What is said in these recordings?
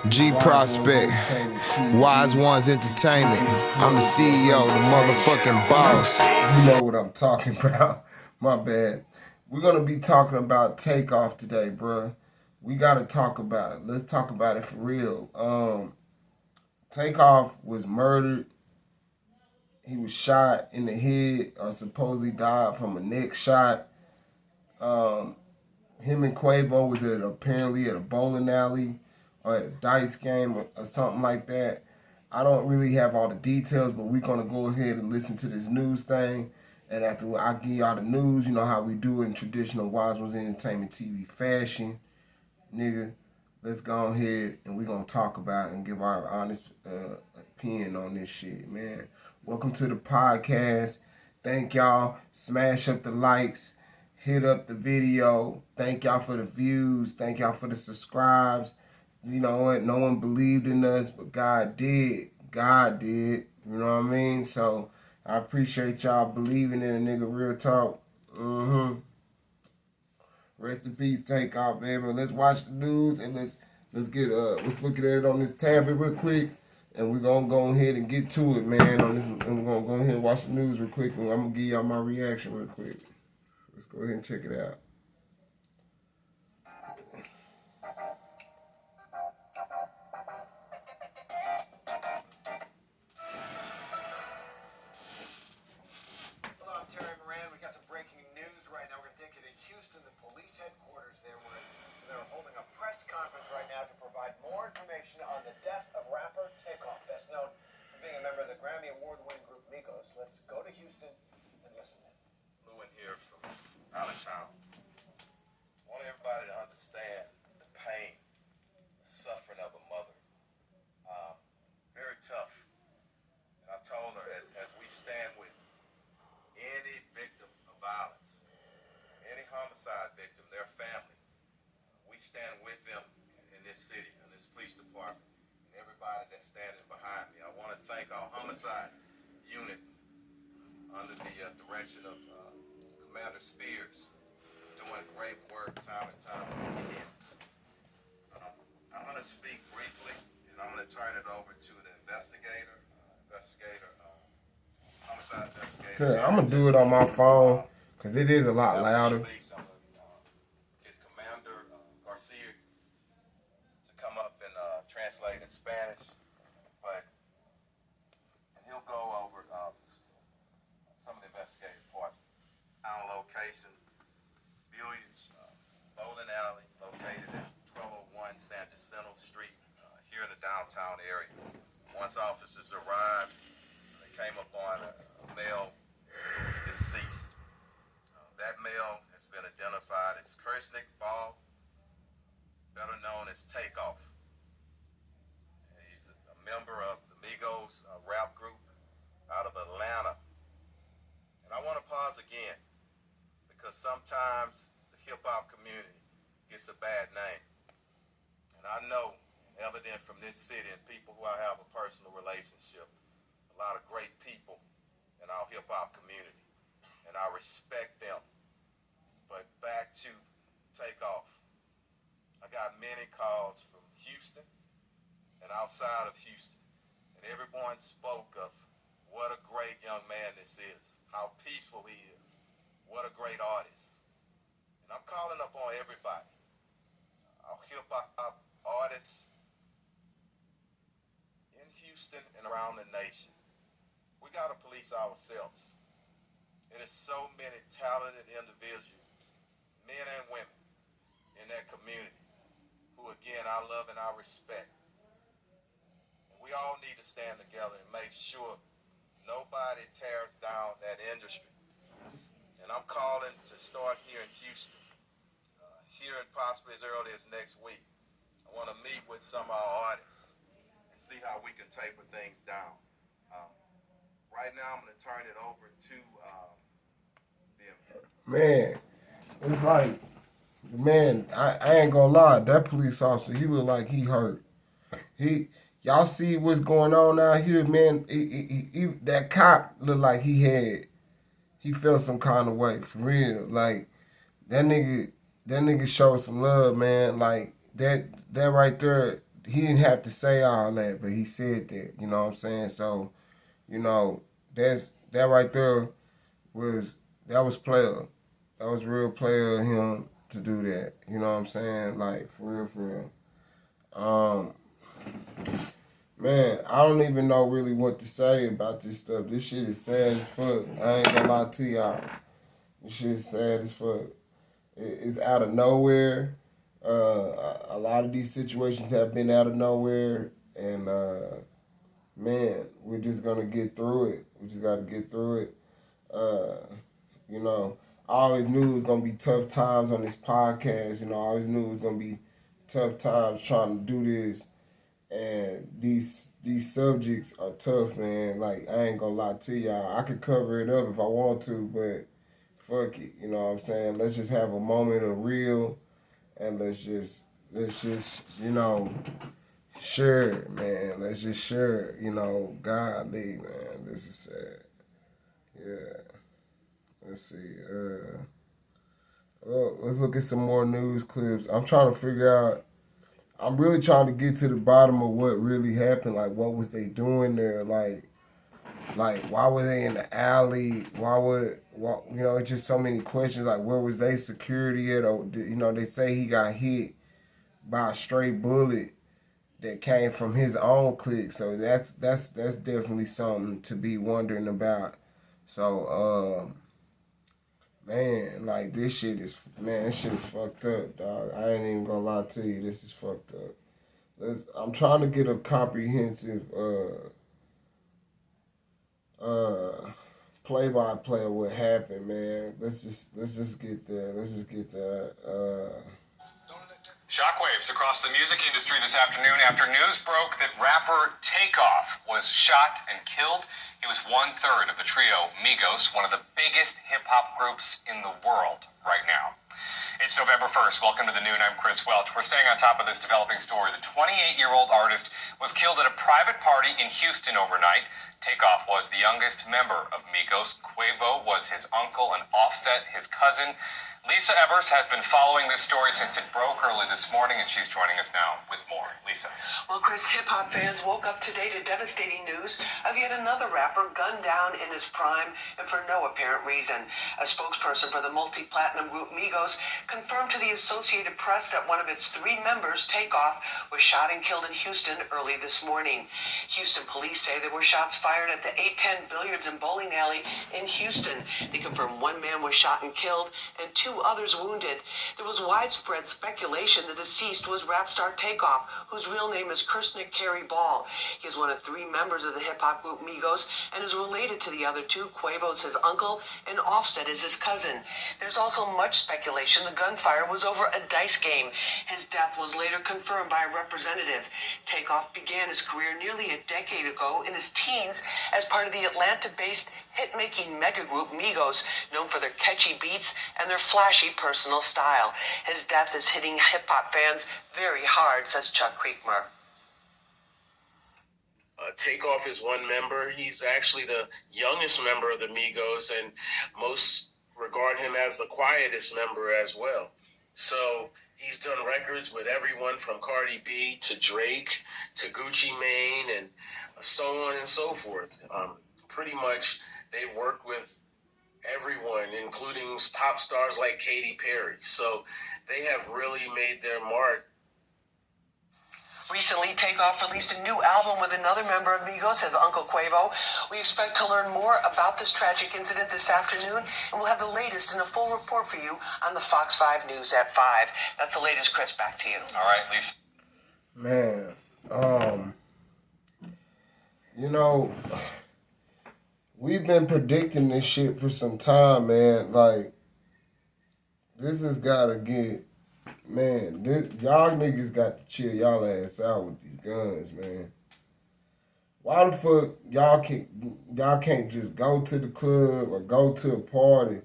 G Prospect, Wizeonez Entertainment. I'm the CEO, the motherfucking boss. You know what I'm talking about. My bad. We're gonna be talking about Takeoff today, bruh. We gotta talk about it. Let's talk about it for real. Takeoff was murdered. He was shot in the head, or supposedly died from a neck shot. Him and Quavo was apparently at a bowling alley or at a dice game or something like that. I don't really have all the details, but we're gonna go ahead and listen to this news thing. And after I give y'all the news, you know how we do it in traditional Wizeonez Entertainment TV fashion, nigga. Let's go ahead and we're gonna talk about it and give our honest opinion on this shit, man. Welcome to the podcast. Thank y'all. Smash up the likes. Hit up the video. Thank y'all for the views. Thank y'all for the subscribes. You know what? No one believed in us, but God did. God did. You know what I mean? So I appreciate y'all believing in a nigga. Real talk. Rest in peace, Takeoff, baby. Let's watch the news and let's look at it on this tablet real quick. And we're gonna go ahead and get to it, man. On this, and we're gonna go ahead and watch the news real quick. And I'm gonna give y'all my reaction real quick. Let's go ahead and check it out. Hello, I'm Terry Moran. We got some breaking news right now. We're going to take you to Houston, the police headquarters there, where they're holding a press conference right now to provide more information on the death of rapper Takeoff, best known for being a member of the Grammy Award-winning group Migos. Let's go to Houston and listen. Flew in here from out of town. I want everybody to understand the pain, the suffering of a mother. Very tough. And I told her, as we stand with any victim of violence, any homicide victim, their family, we stand with them in this city, in this police department, and everybody that's standing behind me. I want to thank our homicide unit under the direction of Commander Spears, doing great work time and time again. I'm going to speak briefly, and I'm going to turn it over to the homicide investigator. Yeah, I'm gonna do it on my phone because it is a lot louder. I'm going to get Commander Garcia to come up and translate in Spanish, and he'll go over some of the investigative parts. Town location, Billiards bowling alley located at 1201 San Jacinto Street here in the downtown area. Once officers arrived, they came upon a male who was deceased. That male has been identified as Kirsnick Ball, better known as Takeoff. He's a member of the Migos rap group out of Atlanta. And I want to pause again because sometimes the hip-hop community gets a bad name. And I know, evident from this city and people who I have a personal relationship, a lot of great people in our hip-hop community, and I respect them. But back to Takeoff. I got many calls from Houston and outside of Houston, and everyone spoke of what a great young man this is, how peaceful he is, what a great artist. And I'm calling upon everybody, our hip-hop artists in Houston and around the nation. We got to police ourselves. It is so many talented individuals, men and women, in that community who, again, I love and I respect. And we all need to stand together and make sure nobody tears down that industry. And I'm calling to start here in Houston, here and possibly as early as next week. I want to meet with some of our artists and see how we can taper things down. Right now, I'm going to turn it over to them. Man, it's like, man, I ain't gonna lie. That police officer, he look like he hurt. Y'all see what's going on out here, man? That cop look like he felt some kind of way, for real. Like, that nigga showed some love, man. Like, that right there, he didn't have to say all that, but he said that. You know what I'm saying? So, you know, that right there was player. That was real player of him to do that. You know what I'm saying? Like for real. Man, I don't even know really what to say about this stuff. This shit is sad as fuck. I ain't gonna lie to y'all. This shit is sad as fuck. It's out of nowhere. A lot of these situations have been out of nowhere, and man, we're just gonna get through it. We just gotta get through it. You know, I always knew it was gonna be tough times on this podcast. You know, I always knew it was gonna be tough times trying to do this. And these subjects are tough, man. Like, I ain't gonna lie to y'all. I could cover it up if I want to, but fuck it. You know what I'm saying? Let's just have a moment of real, and let's just you know, share it, man. Let's just share it. You know, godly, man. This is sad. Yeah. Let's see. Well, let's look at some more news clips. I'm really trying to get to the bottom of what really happened. Like, what was they doing there? Like, why were they in the alley? You know, it's just so many questions. Like, where was they security at? Or, you know, they say he got hit by a stray bullet that came from his own clique. So that's definitely something to be wondering about. So, man, like, this shit is fucked up, dog. I ain't even gonna lie to you. This is fucked up. I'm trying to get a comprehensive play-by-play of what happened, man. Let's just get there. Let's just get there. Shockwaves across the music industry this afternoon after news broke that rapper Takeoff was shot and killed. He was 1/3 of the trio Migos, one of the biggest hip-hop groups in the world right now. It's November 1st. Welcome to the Noon. I'm Chris Welch. We're staying on top of this developing story. The 28-year-old artist was killed at a private party in Houston overnight. Takeoff was the youngest member of Migos. Quavo was his uncle and Offset his cousin. Lisa Evers has been following this story since it broke early this morning, and she's joining us now with more. Lisa. Well, Chris, hip-hop fans woke up today to devastating news of yet another rapper gunned down in his prime and for no apparent reason. A spokesperson for the multi-platinum group Migos confirmed to the Associated Press that one of its 3 members, Takeoff, was shot and killed in Houston early this morning. Houston police say there were shots fired at the 810 Billiards and Bowling Alley in Houston. They confirmed 1 man was shot and killed and 2 others wounded. There was widespread speculation the deceased was rap star Takeoff, whose real name is Kirsnick Carey Ball. He is one of 3 members of the hip-hop group Migos and is related to the other 2. Quavo's his uncle and Offset is his cousin. There's also much speculation the gunfire was over a dice game. His death was later confirmed by a representative. Takeoff began his career nearly a decade ago in his teens as part of the Atlanta-based hit-making mega group Migos, known for their catchy beats and their flashy personal style. His death is hitting hip-hop fans very hard, says Chuck Creekmer. Takeoff is 1 member. He's actually the youngest member of the Migos, and most regard him as the quietest member as well. So he's done records with everyone from Cardi B to Drake to Gucci Mane and so on and so forth. Pretty much they've worked with everyone, including pop stars like Katy Perry. So they have really made their mark. Recently, Takeoff released a new album with another member of Migos, his Uncle Quavo. We expect to learn more about this tragic incident this afternoon, and we'll have the latest in a full report for you on the Fox 5 News at 5. That's the latest, Chris. Back to you. All right, Lisa. Man, you know, we've been predicting this shit for some time, man. Like, this has gotta get, man, y'all niggas got to chill y'all ass out with these guns, man. Why the fuck y'all can't just go to the club or go to a party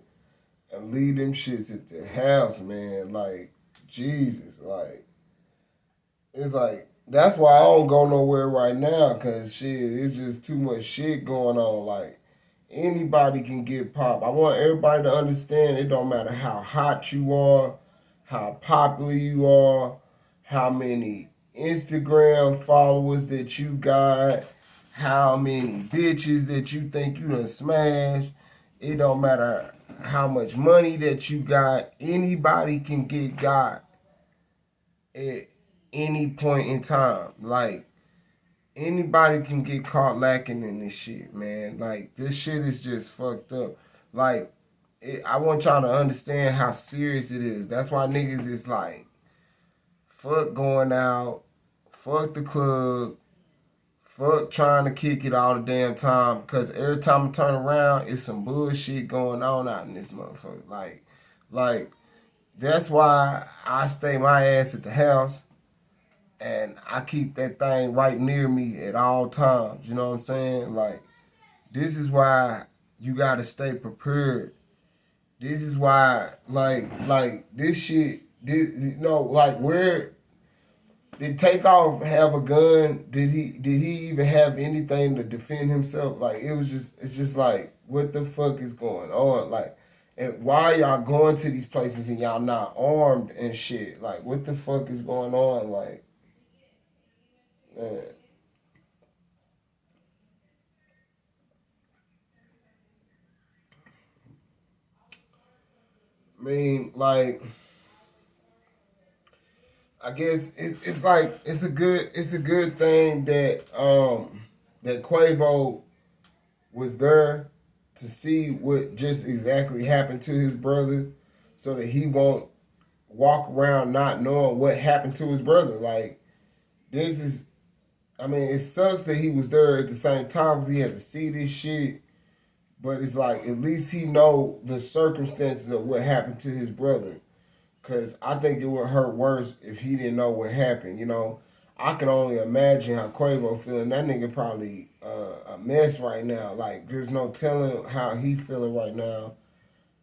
and leave them shits at the house, man? Like, Jesus, like, it's like, that's why I don't go nowhere right now, cause shit, it's just too much shit going on. Like, anybody can get popped. I want everybody to understand it don't matter how hot you are, how popular you are, how many Instagram followers that you got, how many bitches that you think you done smashed. It don't matter how much money that you got. Anybody can get got at any point in time. Like, anybody can get caught lacking in this shit, man. Like, this shit is just fucked up. Like, I want y'all to understand how serious it is. That's why niggas is like, fuck going out, fuck the club, fuck trying to kick it all the damn time. Because every time I turn around, it's some bullshit going on out in this motherfucker. Like, that's why I stay my ass at the house. And I keep that thing right near me at all times. You know what I'm saying? Like, this is why you gotta stay prepared. This is why, like this shit, like, where did Takeoff have a gun? Did he even have anything to defend himself? Like, it's just like, what the fuck is going on? Like, and why y'all going to these places and y'all not armed and shit? Like, what the fuck is going on? Like, man. I mean, like, I guess it's like it's a good thing that that Quavo was there to see what just exactly happened to his brother, so that he won't walk around not knowing what happened to his brother. Like, this is, I mean, it sucks that he was there at the same time because he had to see this shit. But it's like, at least he know the circumstances of what happened to his brother. Because I think it would hurt worse if he didn't know what happened, you know. I can only imagine how Quavo feeling. That nigga probably a mess right now. Like, there's no telling how he feeling right now.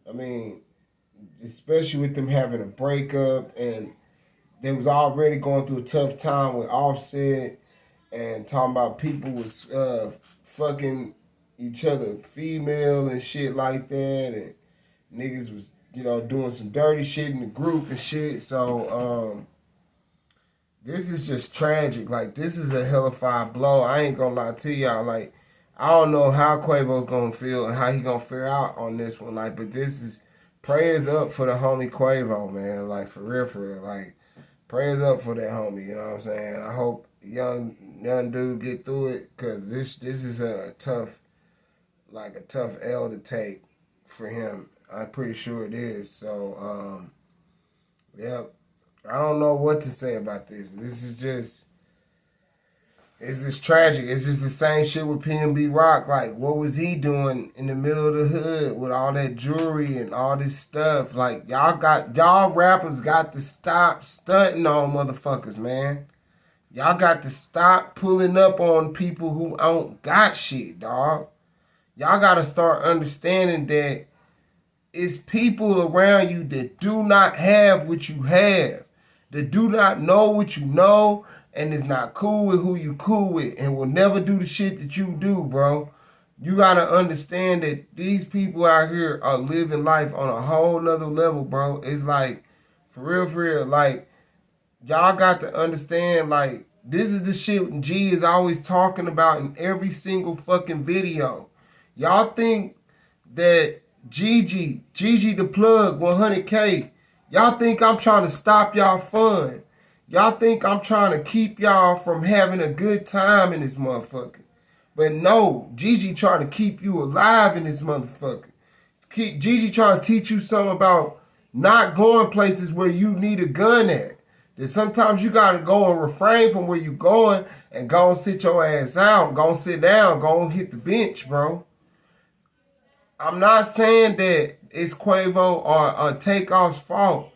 I mean, especially with them having a breakup, and they was already going through a tough time with Offset, and talking about people was fucking each other female and shit like that, and niggas was, you know, doing some dirty shit in the group and shit. So this is just tragic. Like, this is a hellified blow. I ain't gonna lie to y'all. Like, I don't know how Quavo's gonna feel and how he gonna fare out on this one. Like, but this is prayers up for the homie Quavo, man. Like, for real. Like, prayers up for that homie. You know what I'm saying? I hope young dude get through it, because this is a tough L to take for him. I'm pretty sure it is. So, yeah, I don't know what to say about this. It's just tragic. It's just the same shit with PNB Rock. Like, what was he doing in the middle of the hood with all that jewelry and all this stuff? Like, y'all rappers got to stop stunting on motherfuckers, man. Y'all got to stop pulling up on people who don't got shit, dog. Y'all got to start understanding that it's people around you that do not have what you have, that do not know what you know, and is not cool with who you cool with, and will never do the shit that you do, bro. You got to understand that these people out here are living life on a whole nother level, bro. It's like, for real, like, y'all got to understand, like, this is the shit G is always talking about in every single fucking video. Y'all think that GGDAPLUG 100K, y'all think I'm trying to stop y'all fun. Y'all think I'm trying to keep y'all from having a good time in this motherfucker. But no, Gigi trying to keep you alive in this motherfucker. Gigi trying to teach you something about not going places where you need a gun at. That sometimes you got to go and refrain from where you going and go and sit your ass out. Go and sit down. Go and hit the bench, bro. I'm not saying that it's Quavo or Takeoff's fault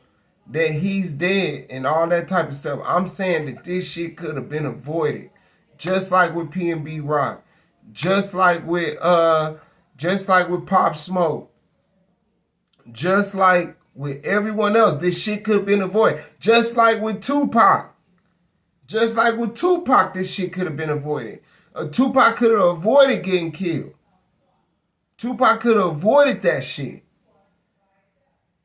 that he's dead and all that type of stuff. I'm saying that this shit could have been avoided. Just like with PNB Rock. Just like with Pop Smoke. Just like with everyone else. This shit could have been avoided. Just like with Tupac. This shit could have been avoided. Tupac could have avoided getting killed. Tupac could have avoided that shit.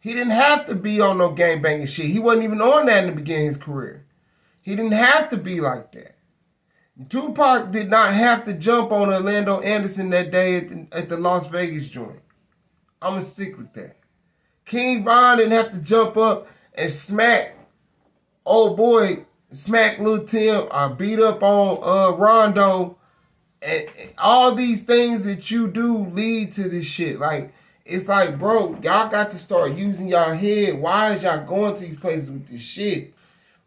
He didn't have to be on no gangbanging shit. He wasn't even on that in the beginning of his career. He didn't have to be like that. Tupac did not have to jump on Orlando Anderson that day at the Las Vegas joint. I'm going to stick with that. King Von didn't have to jump up and smack old boy, smack Lil Tim, beat up on Rondo. And all these things that you do lead to this shit. Like, it's like, bro, y'all got to start using y'all head. Why is y'all going to these places with this shit?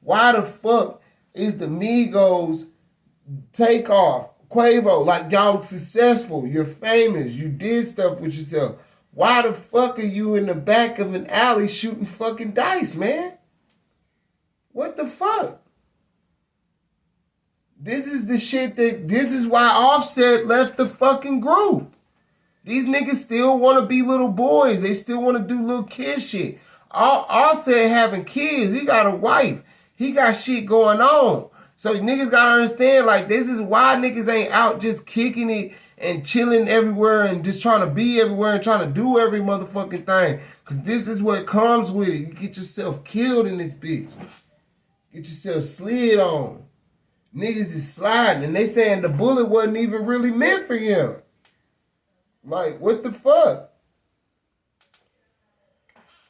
Why the fuck is the Migos, Takeoff, Quavo, like y'all successful, you're famous, you did stuff with yourself. Why the fuck are you in the back of an alley shooting fucking dice, man? What the fuck? This is the shit this is why Offset left the fucking group. These niggas still want to be little boys. They still want to do little kid shit. Offset having kids. He got a wife. He got shit going on. So niggas got to understand, like, this is why niggas ain't out just kicking it and chilling everywhere and just trying to be everywhere and trying to do every motherfucking thing. Because this is what comes with it. You get yourself killed in this bitch. Get yourself slid on. Niggas is sliding. And they saying the bullet wasn't even really meant for him. Like, what the fuck?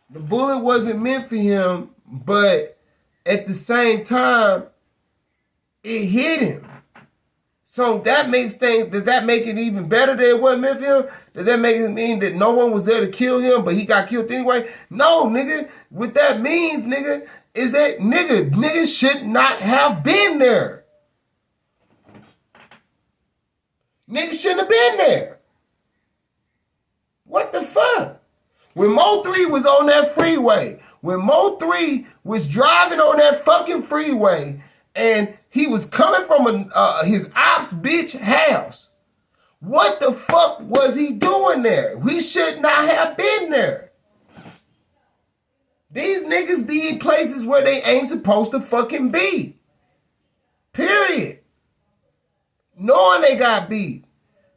The bullet wasn't meant for him, but at the same time, it hit him. So that makes things, does that make it even better that it wasn't meant for him? Does that make it mean that no one was there to kill him, but he got killed anyway? No, nigga. What that means, nigga, is that niggas should not have been there. Niggas shouldn't have been there. What the fuck? When Mo 3 was on that freeway, when Mo 3 was driving on that fucking freeway, and he was coming from his ops bitch house, what the fuck was he doing there? We should not have been there. These niggas be in places where they ain't supposed to fucking be. Period. Knowing they got beat.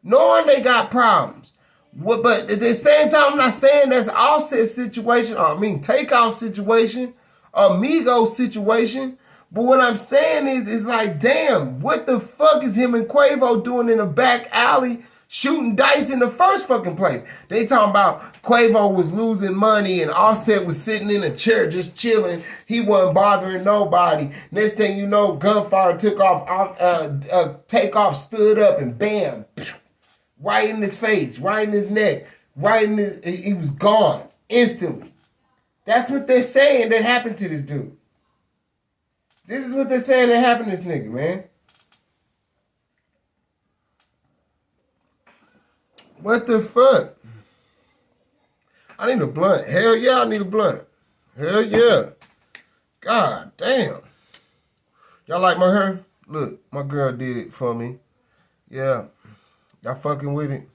Knowing they got problems. But at the same time, I'm not saying that's Offset situation, Takeoff situation, Migos situation. But what I'm saying is like, damn, what the fuck is him and Quavo doing in a back alley shooting dice in the first fucking place? They talking about Quavo was losing money and Offset was sitting in a chair just chilling. He wasn't bothering nobody. Next thing you know, gunfire took off. Takeoff stood up and bam, right in his face, right in his neck, he was gone instantly. That's what they're saying that happened to this dude. This is what they're saying that happened to this nigga, man. What the fuck? I need a blunt. Hell yeah, I need a blunt. Hell yeah. God damn. Y'all like my hair? Look, my girl did it for me. Yeah. Y'all fucking with it?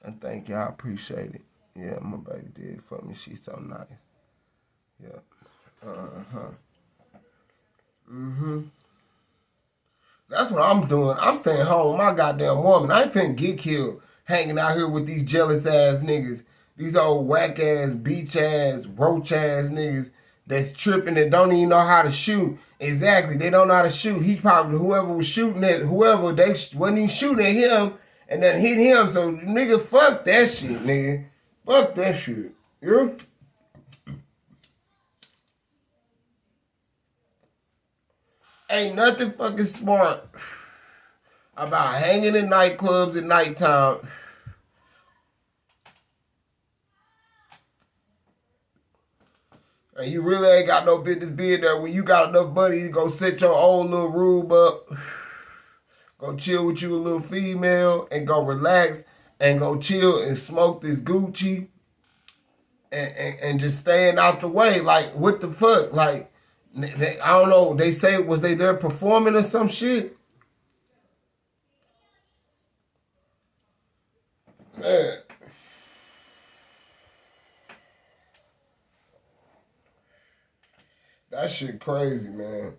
And thank y'all. I appreciate it. Yeah, my baby did it for me. She's so nice. Yeah. That's what I'm doing. I'm staying home with my goddamn woman. I ain't finna get killed hanging out here with these jealous ass niggas. These old whack ass, beach ass, roach ass niggas that's tripping and don't even know how to shoot. Exactly. They don't know how to shoot. He probably, whoever was shooting at whoever, they wasn't even shooting at him and then hit him. So, nigga, fuck that shit, nigga. Fuck that shit. Yeah? Ain't nothing fucking smart about hanging in nightclubs at nighttime and you really ain't got no business being there when you got enough money to go set your own little room up, go chill with you a little female, and go relax and go chill and smoke this Gucci and just staying out the way. Like, what the fuck? Like, I don't know. They say, was they there performing or some shit? Man. That shit crazy, man.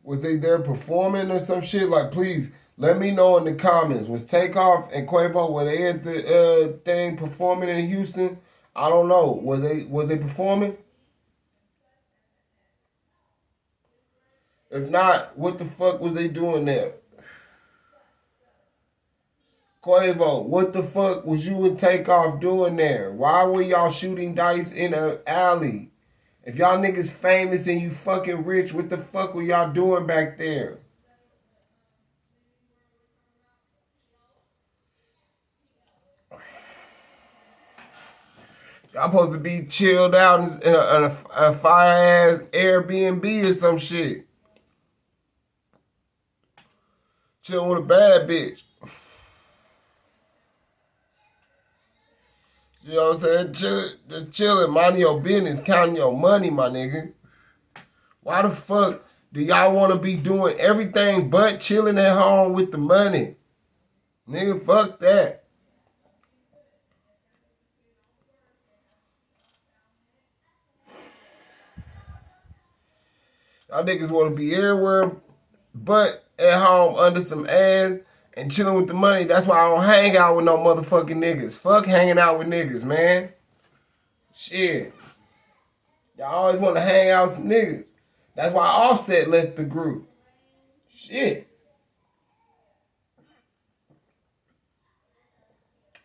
Was they there performing or some shit? Like, please, let me know in the comments. Was Takeoff and Quavo, were they at the thing performing in Houston? I don't know. Was they performing? If not, what the fuck was they doing there? Quavo, what the fuck was you and Takeoff doing there? Why were y'all shooting dice in an alley? If y'all niggas famous and you fucking rich, what the fuck were y'all doing back there? Y'all supposed to be chilled out in a fire ass Airbnb or some shit. Chilling with a bad bitch. You know what I'm saying? Just chilling, minding your business, counting your money, my nigga. Why the fuck do y'all want to be doing everything but chilling at home with the money? Nigga, fuck that. Y'all niggas want to be everywhere but at home under some ass and chilling with the money. That's why I don't hang out with no motherfucking niggas. Fuck hanging out with niggas, man. Shit. Y'all always want to hang out with some niggas. That's why Offset left the group. Shit.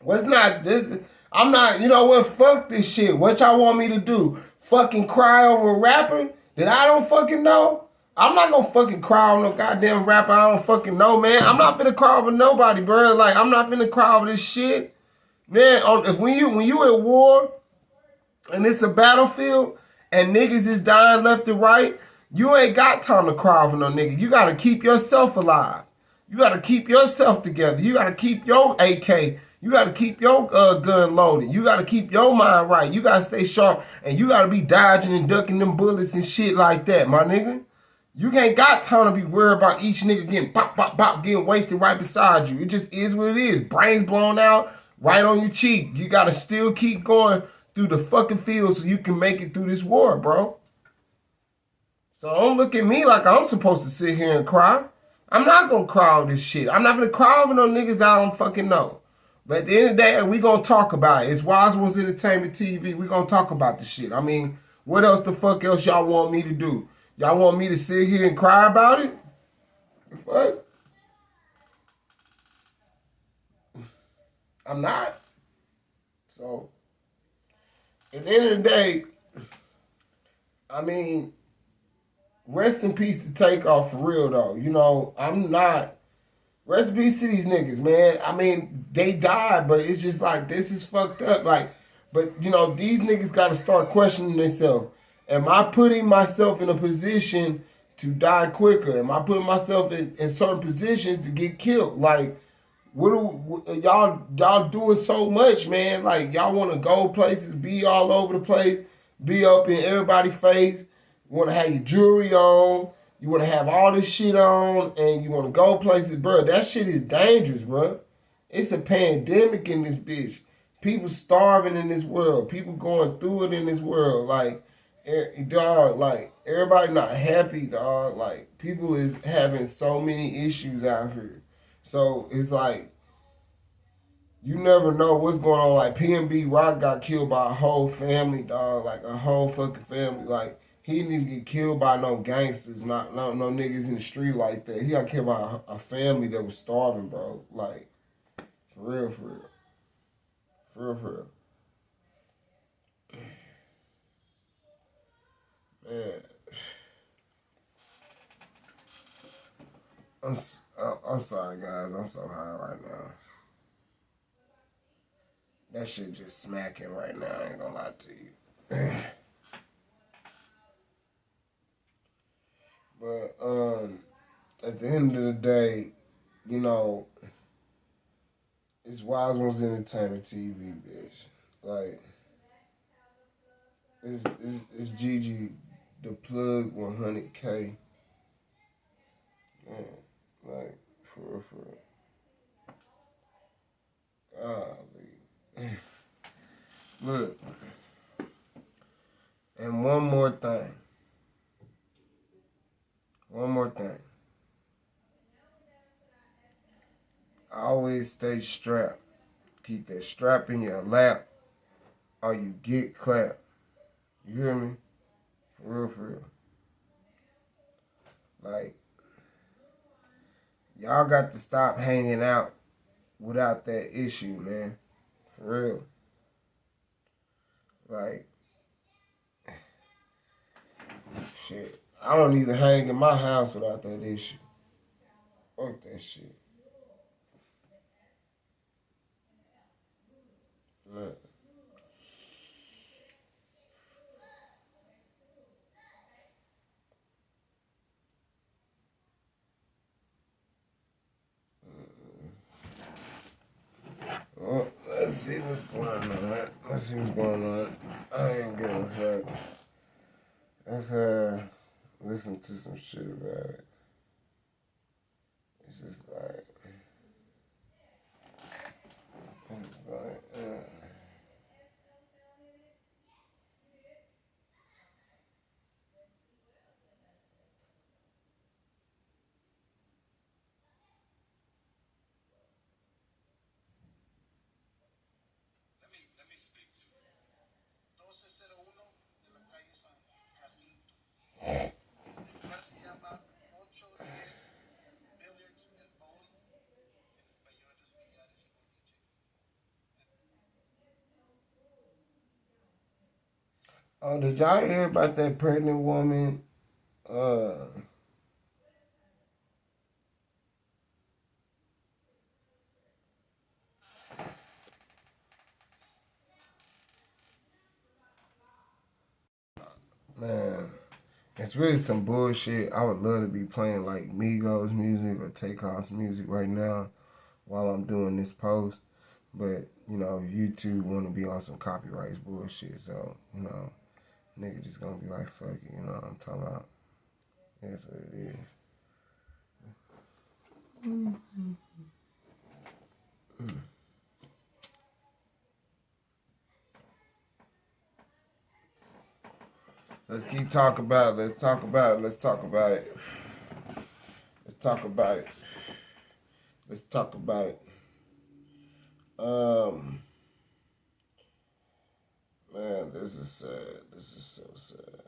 What's not this? I'm not, you know what? Fuck this shit. What y'all want me to do? Fucking cry over a rapper that I don't fucking know? I'm not gonna fucking cry over no goddamn rapper I don't fucking know, man. I'm not finna cry over nobody, bro. Like, I'm not finna cry over this shit. Man, when you at war and it's a battlefield and niggas is dying left and right, you ain't got time to cry over no nigga. You gotta keep yourself alive. You gotta keep yourself together. You gotta keep your AK. You got to keep your gun loaded. You got to keep your mind right. You got to stay sharp. And you got to be dodging and ducking them bullets and shit like that, my nigga. You ain't got time to be worried about each nigga getting pop, pop, pop, getting wasted right beside you. It just is what it is. Brains blown out right on your cheek. You got to still keep going through the fucking field so you can make it through this war, bro. So don't look at me like I'm supposed to sit here and cry. I'm not going to cry over this shit. I'm not going to cry over no niggas I don't fucking know. But at the end of the day, we going to talk about it. It's Wizeonez Entertainment TV. We going to talk about the shit. I mean, what else the fuck else y'all want me to do? Y'all want me to sit here and cry about it? The fuck? I'm not. So, at the end of the day, I mean, rest in peace to Takeoff for real, though. You know, I'm not. Rest in peace to these niggas, man. I mean, they died, but it's just like, this is fucked up. Like, but, you know, these niggas got to start questioning themselves. Am I putting myself in a position to die quicker? Am I putting myself in certain positions to get killed? Like, y'all doing so much, man. Like, y'all want to go places, be all over the place, be up in everybody's face. You want to have your jewelry on. You want to have all this shit on, and you want to go places, bro. That shit is dangerous, bro. It's a pandemic in this bitch. People starving in this world. People going through it in this world. Like, dog, like, everybody not happy, dog. Like, people is having so many issues out here. So, it's like, you never know what's going on. Like, PNB Rock got killed by a whole family, dog. Like, a whole fucking family. Like, he didn't even get killed by no gangsters, no niggas in the street like that. He got killed by a family that was starving, bro. Like, for real, for real. For real, for real. Man. I'm sorry, guys. I'm so high right now. That shit just smacking right now. I ain't gonna lie to you. But at the end of the day, you know, it's Wizeonez Entertainment TV, bitch. Like, it's GGDAPLUG 100K. Man, like, for real. Look, and one more thing. Always stay strapped. Keep that strap in your lap or you get clapped. You hear me? For real, for real. Like, y'all got to stop hanging out without that issue, man. For real. Like, shit. I don't even hang in my house without that issue. Fuck that shit. Look. Well, let's see what's going on. Let's see what's going on. I ain't giving a fuck. Let's listen to some shit about it. It's just like, Let me speak to 1201 de la calle San Jacinto. El lugar se llama 810 Billiards and Bowling. En español es billares y boliche. oh, did y'all hear about that pregnant woman? Man, it's really some bullshit. I would love to be playing like Migos music or Takeoff's music right now while I'm doing this post. But, you know, YouTube want to be on some copyrights bullshit. So, you know, nigga just gonna be like, fuck it, you know what I'm talking about? That's what it is. Let's keep talking about it. Let's talk about it. Let's talk about it. Let's talk about it. Let's talk about it. Man, this is sad. This is so sad.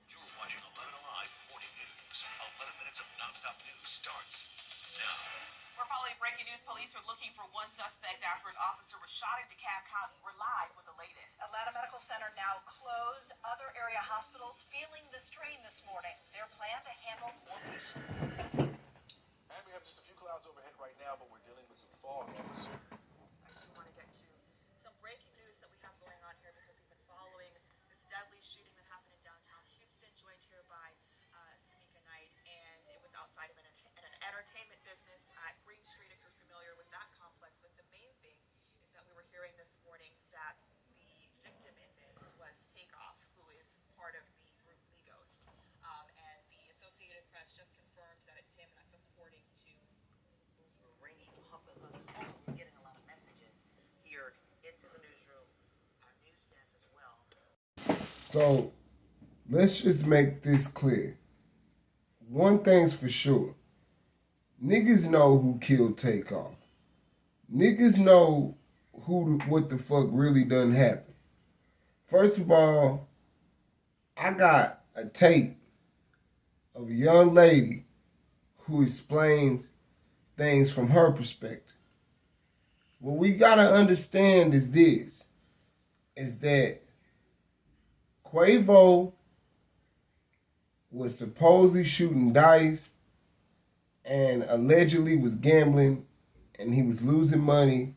You're watching 11 Alive Morning News. 11 minutes of nonstop news starts now. We're following breaking news. Police are looking for one suspect after an officer was shot in DeKalb County. We're live with the latest. Atlanta Medical Center now closed. Other area hospitals feeling the strain this morning. Their plan to handle more patients. And we have just a few clouds overhead right now, but we're dealing with some fog. I do want to get to some breaking news that we have going on here because we've been following this deadly shooting that happened in downtown Houston, joined here by Samika Knight, and it was outside of an entertainment business at Green Street, if you're familiar with that complex. But the main thing is that we were hearing this morning that the victim in this was Takeoff, who is part of the group Migos. And the Associated Press just confirmed that it's him, and that's according to Ringing public. We're getting a lot of messages here into the newsroom, our news desk as well. So, let's just make this clear. One thing's for sure. Niggas know who killed Takeoff. Niggas know what the fuck really done happened. First of all, I got a tape of a young lady who explains things from her perspective. What we gotta understand is this, is that Quavo was supposedly shooting dice and allegedly was gambling and he was losing money,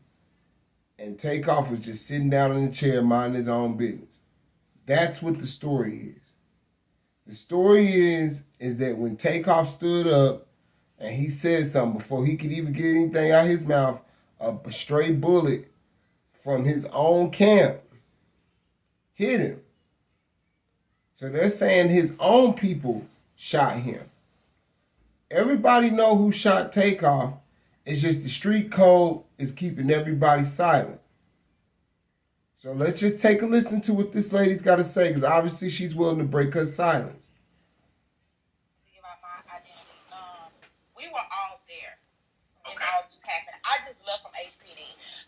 and Takeoff was just sitting down in the chair minding his own business. That's what the story is. The story is that when Takeoff stood up and he said something before he could even get anything out of his mouth, a stray bullet from his own camp hit him. So they're saying his own people shot him. Everybody know who shot Takeoff. It's just the street code is keeping everybody silent. So let's just take a listen to what this lady's got to say, because obviously she's willing to break her silence. About my identity. We were all there. Okay. And all just happened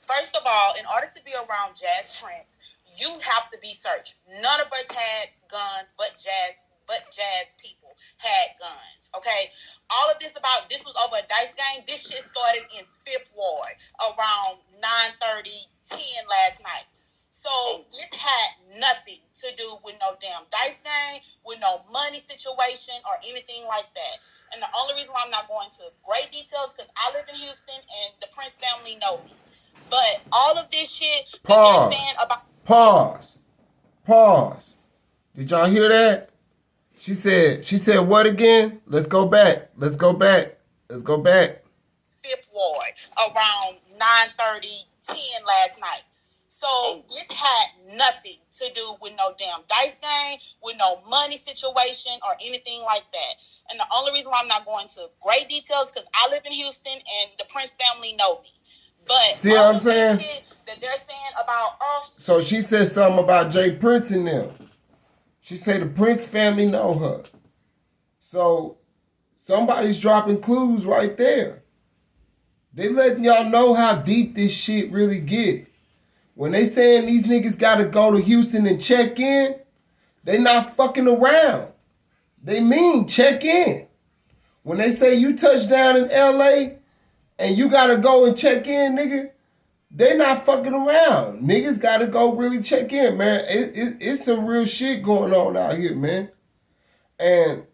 First of all, in order to be around Jazz Prince, you have to be searched. None of us had guns, but Jazz people had guns. Okay, all of this was over a dice game. This shit started in Fifth Ward around 9:30, 10 last night. So this had nothing to do with no damn dice game, with no money situation or anything like that. And the only reason why I'm not going into great details because I live in Houston and the Prince family know me. But all of this shit that they're saying about Pause. Did y'all hear that? She said what again? Let's go back. Fifth Ward around 9:30, 10 last night. So this had nothing to do with no damn dice game, with no money situation or anything like that. And the only reason why I'm not going into great details because I live in Houston and the Prince family know me. But see what I'm saying? That they're saying about So she said something about Jay Prince and them. She said the Prince family know her. So somebody's dropping clues right there. They letting y'all know how deep this shit really get. When they saying these niggas gotta go to Houston and check in, they not fucking around. They mean check in. When they say you touch down in LA and you gotta go and check in, nigga, they not fucking around. Niggas gotta go really check in, man. It's some real shit going on out here, man. And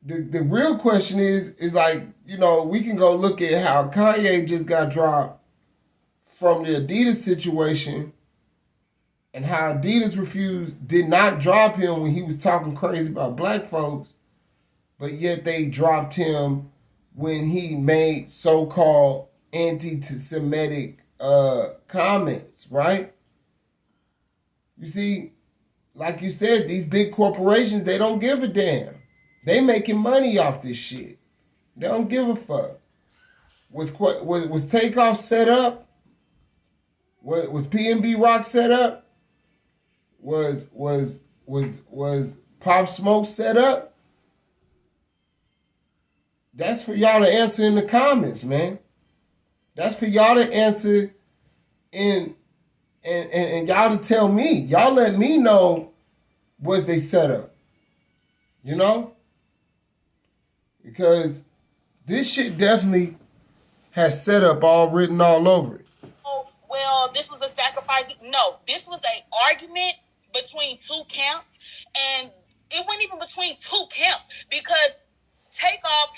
the real question is like, you know, we can go look at how Kanye just got dropped from the Adidas situation and how Adidas did not drop him when he was talking crazy about black folks, but yet they dropped him when he made so-called anti-Semitic comments, right? You see, like you said, these big corporations, they don't give a damn. They making money off this shit. They don't give a fuck. Was Takeoff set up? Was P&B Rock set up? Was Pop Smoke set up? That's for y'all to answer in the comments, man. That's for y'all to answer and y'all to tell me. Y'all let me know was they set up. You know? Because this shit definitely has set up all written all over it. Oh, well, this was a sacrifice. No, this was an argument between two camps. And it wasn't even between two camps because Takeoff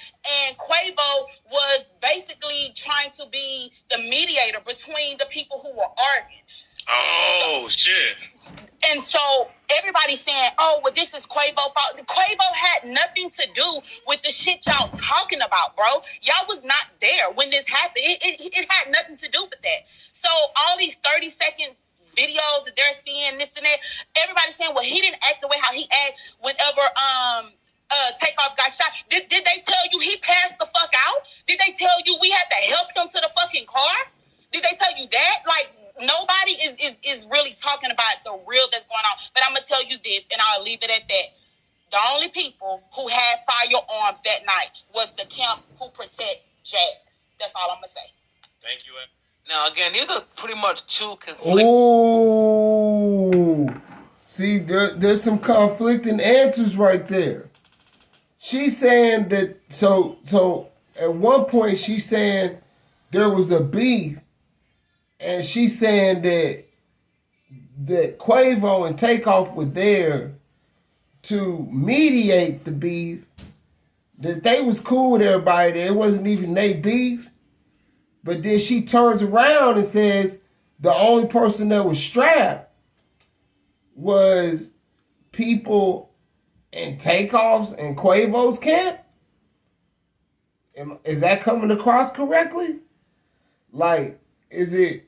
and Quavo was basically trying to be the mediator between the people who were arguing. Oh, shit. And so everybody's saying, oh, well, this is Quavo's fault. Quavo had nothing to do with the shit y'all talking about, bro. Y'all was not there when this happened. It had nothing to do with that. So all these 30-second videos that they're seeing, this and that, everybody's saying, well, he didn't act the way how he acted whenever Takeoff got shot. Did they tell you he passed the fuck out? Did they tell you we had to help him to the fucking car? Did they tell you that? Like, nobody is really talking about the real that's going on. But I'm going to tell you this, and I'll leave it at that. The only people who had firearms that night was the camp who protect Jazz. That's all I'm going to say. Thank you. Now, again, these are pretty much two conflicting... Ooh. See, there's some conflicting answers right there. She's saying that, so at one point she's saying there was a beef, and she's saying that Quavo and Takeoff were there to mediate the beef, that they was cool with everybody there. It wasn't even their beef. But then she turns around and says the only person that was strapped was people in Takeoff's and Quavo's camp. Is that coming across correctly? Like, is it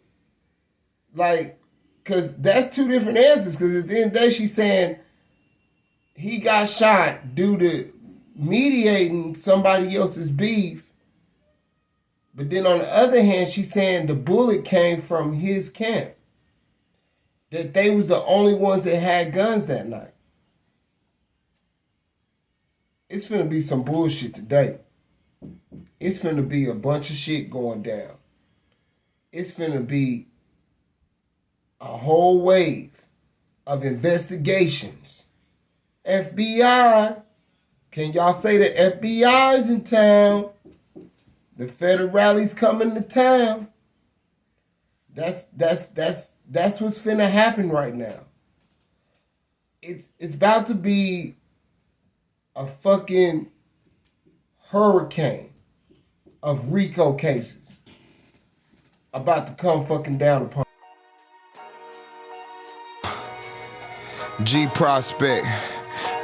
like, because that's two different answers. Because at the end of the day, she's saying he got shot due to mediating somebody else's beef. But then on the other hand, she's saying the bullet came from his camp. That they was the only ones that had guns that night. It's finna be some bullshit today. It's finna be a bunch of shit going down. it's finna be a whole wave of investigations. FBI, can y'all say the FBI is in town? The federale's coming to town. That's what's finna happen right now. It's about to be a fucking hurricane of RICO cases about to come fucking down upon. G Prospect,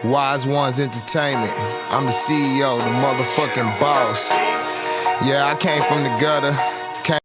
Wizeonez Entertainment. I'm the CEO, the motherfucking boss. Yeah, I came from the gutter.